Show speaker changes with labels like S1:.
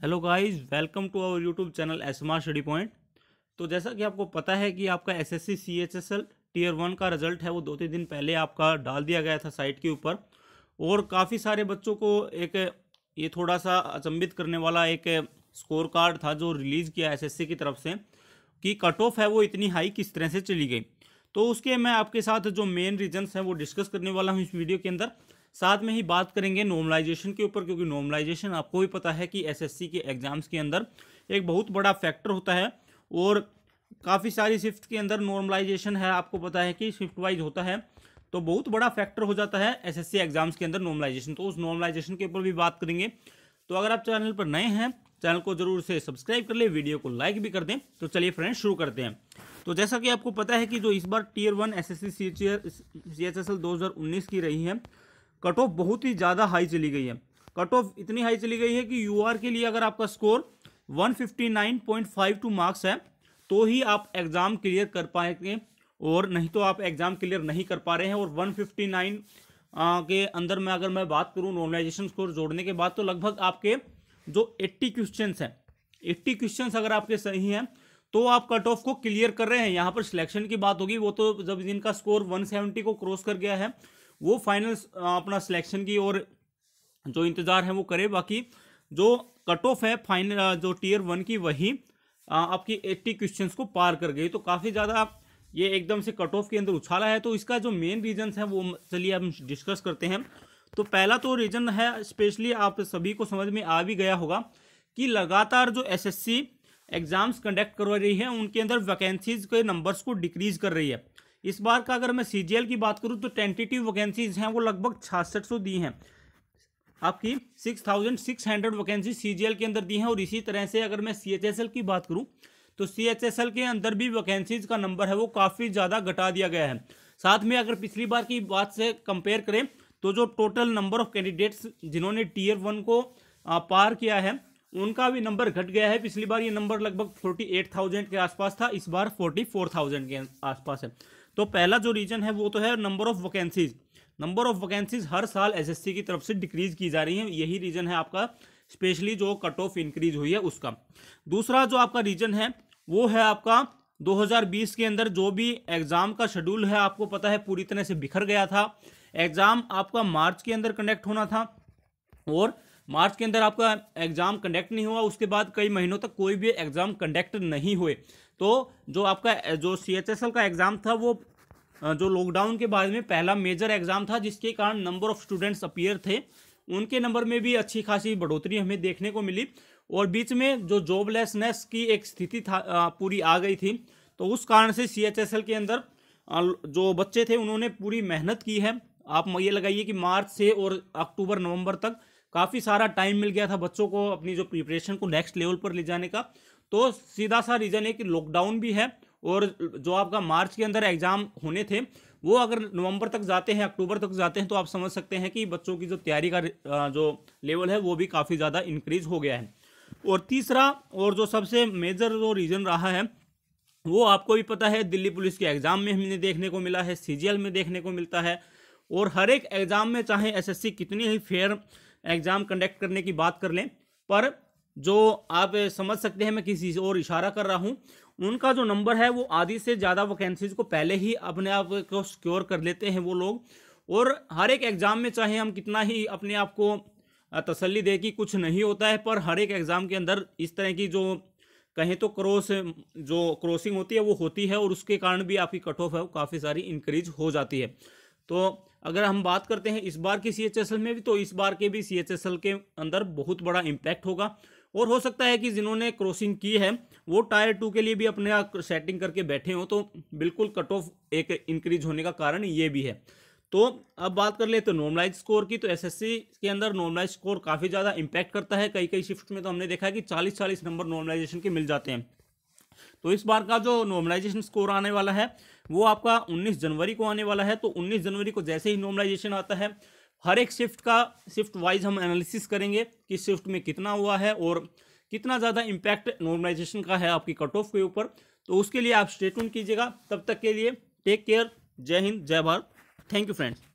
S1: Hello guys, welcome to our YouTube channel SMR study point. तो जैसा कि आपको पता है कि आपका एसएससी सीएचएसएल टीयर 1 का रिजल्ट है वो 2-3 दिन पहले आपका डाल दिया गया था साइट के ऊपर। और काफ़ी सारे बच्चों को एक ये थोड़ा सा अचंभित करने वाला एक स्कोर कार्ड था जो रिलीज़ किया एसएससी की तरफ से कि कट ऑफ है वो इतनी हाई किस तरह से चली गई। तो उसके मैं आपके साथ जो मेन रीजंस हैं वो डिस्कस करने वाला हूँ इस वीडियो के अंदर। साथ में ही बात करेंगे नॉर्मलाइजेशन के ऊपर, क्योंकि नॉर्मलाइजेशन आपको भी पता है कि एसएससी के एग्जाम्स के अंदर एक बहुत बड़ा फैक्टर होता है। और काफ़ी सारी शिफ्ट के अंदर नॉर्मलाइजेशन है, आपको पता है कि शिफ्ट वाइज होता है, तो बहुत बड़ा फैक्टर हो जाता है एसएससी एग्जाम्स के अंदर नॉर्मलाइजेशन। तो उस नॉर्मलाइजेशन के ऊपर भी बात करेंगे। तो अगर आप चैनल पर नए हैं, चैनल को जरूर से सब्सक्राइब कर ले, वीडियो को लाइक भी कर दें। तो चलिए फ्रेंड्स शुरू करते हैं। तो जैसा कि आपको पता है कि जो इस बार टीयर 1 एसएससी सीएचएसएल 2019 की रही है, कट ऑफ बहुत ही ज़्यादा हाई चली गई है। कट ऑफ इतनी हाई चली गई है कि यूआर के लिए अगर आपका स्कोर 159.52 मार्क्स है तो ही आप एग्ज़ाम क्लियर कर पाएंगे, और नहीं तो आप एग्ज़ाम क्लियर नहीं कर पा रहे हैं। और 159 के अंदर में अगर मैं बात करूं नॉर्मलाइजेशन स्कोर जोड़ने के बाद, तो लगभग आपके जो 80 क्वेश्चंस हैं, 80 क्वेश्चंस अगर आपके सही हैं तो आप कट ऑफ को क्लियर कर रहे हैं। यहाँ पर सिलेक्शन की बात होगी, वो तो जब जिनका स्कोर 170 को क्रॉस कर गया है वो फाइनल अपना सिलेक्शन की और जो इंतज़ार है वो करे। बाकी जो कट ऑफ है फाइनल जो टीयर 1 की, वही आपकी 80 क्वेश्चंस को पार कर गई। तो काफ़ी ज़्यादा ये एकदम से कट ऑफ के अंदर उछाला है। तो इसका जो मेन रीजंस है वो चलिए हम डिस्कस करते हैं। तो पहला तो रीजन है, स्पेशली आप सभी को समझ में आ भी गया होगा कि लगातार जो एसएससी एग्जाम्स कंडक्ट करवा रही है उनके अंदर वैकेंसीज के नंबर्स को डिक्रीज कर रही है। इस बार का अगर मैं सीजीएल की बात करूं तो टेंटेटिव वैकेंसीज हैं वो लगभग 6600 दी हैं, आपकी 6600 वैकेंसी सीजीएल के अंदर दी हैं। और इसी तरह से अगर मैं सीएचएसएल की बात करूं तो सीएचएसएल के अंदर भी वैकेंसीज का नंबर है वो काफ़ी ज़्यादा घटा दिया गया है। साथ में अगर पिछली बार की बात से कंपेयर करें तो जो टोटल नंबर ऑफ कैंडिडेट्स जिन्होंने टीयर 1 को पार किया है उनका भी नंबर घट गया है। पिछली बार ये नंबर लगभग 48,000 के आसपास था, इस बार 44,000 के आसपास है। तो पहला जो रीजन है वो तो है number of vacancies. Number of vacancies हर साल एसएससी की तरफ से डिक्रीज की जा रही है, यही रीजन है आपका, स्पेशली जो कट ऑफ इंक्रीज हुई है उसका। दूसरा जो आपका रीजन है वो है आपका 2020 के अंदर जो भी एग्जाम का शेड्यूल है, आपको पता है पूरी तरह से बिखर गया था। एग्जाम आपका मार्च के अंदर कंडक्ट होना था और मार्च के अंदर आपका एग्जाम कंडक्ट नहीं हुआ, उसके बाद कई महीनों तक कोई भी एग्जाम कंडक्ट नहीं हुए। तो जो आपका जो सीएचएसएल का एग्जाम था वो जो लॉकडाउन के बाद में पहला मेजर एग्जाम था, जिसके कारण नंबर ऑफ स्टूडेंट्स अपीयर थे, उनके नंबर में भी अच्छी खासी बढ़ोतरी हमें देखने को मिली। और बीच में जो जॉबलेसनेस की एक स्थिति था पूरी आ गई थी, तो उस कारण से सीएचएसएल के अंदर जो बच्चे थे उन्होंने पूरी मेहनत की है। आप ये लगाइए कि मार्च से और अक्टूबर नवंबर तक काफ़ी सारा टाइम मिल गया था बच्चों को अपनी जो प्रिपरेशन को नेक्स्ट लेवल पर ले जाने का। तो सीधा सा रीज़न है कि लॉकडाउन भी है, और जो आपका मार्च के अंदर एग्ज़ाम होने थे वो अगर नवंबर तक जाते हैं, अक्टूबर तक जाते हैं, तो आप समझ सकते हैं कि बच्चों की जो तैयारी का जो लेवल है वो भी काफ़ी ज़्यादा इंक्रीज हो गया है। और तीसरा और जो सबसे मेजर जो रीज़न रहा है वो आपको भी पता है, दिल्ली पुलिस के एग्ज़ाम में हमने देखने को मिला है, सीजीएल में देखने को मिलता है। और हर एक एग्ज़ाम में चाहे एसएससी कितनी ही फेयर एग्ज़ाम कंडक्ट करने की बात कर लें, पर जो आप समझ सकते हैं मैं किसी और इशारा कर रहा हूं, उनका जो नंबर है वो आधी से ज़्यादा वैकेंसीज को पहले ही अपने आप को सिक्योर कर लेते हैं वो लोग। और हर एक एग्ज़ाम में चाहे हम कितना ही अपने आप को तसल्ली दे कि कुछ नहीं होता है, पर हर एक एग्ज़ाम के अंदर इस तरह की जो कहें तो क्रॉसिंग होती है वो होती है, और उसके कारण भी आपकी कट ऑफ है वो काफ़ी सारी इंक्रीज हो जाती है। तो अगर हम बात करते हैं इस बार की सीएचएसएल में भी, तो इस बार के भी सीएचएसएल के अंदर बहुत बड़ा इम्पैक्ट होगा। और हो सकता है कि जिन्होंने क्रॉसिंग की है वो टायर 2 के लिए भी अपने आप सेटिंग करके बैठे हों, तो बिल्कुल कट ऑफ एक इंक्रीज होने का कारण ये भी है। तो अब बात कर ले तो नॉर्मलाइज स्कोर की, तो एसएससी के अंदर नॉर्मलाइज स्कोर काफ़ी ज़्यादा इम्पैक्ट करता है। कई कई शिफ्ट में तो हमने देखा है कि 40-40 नंबर नॉर्मलाइजेशन के मिल जाते हैं। तो इस बार का जो नॉर्मलाइजेशन स्कोर आने वाला है वो आपका 19 जनवरी को आने वाला है। तो 19 जनवरी को जैसे ही नॉर्मलाइजेशन आता है, हर एक शिफ्ट वाइज हम एनालिसिस करेंगे कि शिफ्ट में कितना हुआ है और कितना ज़्यादा इम्पैक्ट नॉर्मलाइजेशन का है आपकी कट ऑफ के ऊपर। तो उसके लिए आप स्टे ट्यून कीजिएगा। तब तक के लिए टेक केयर, जय हिंद, जय भारत, थैंक यू फ्रेंड्स।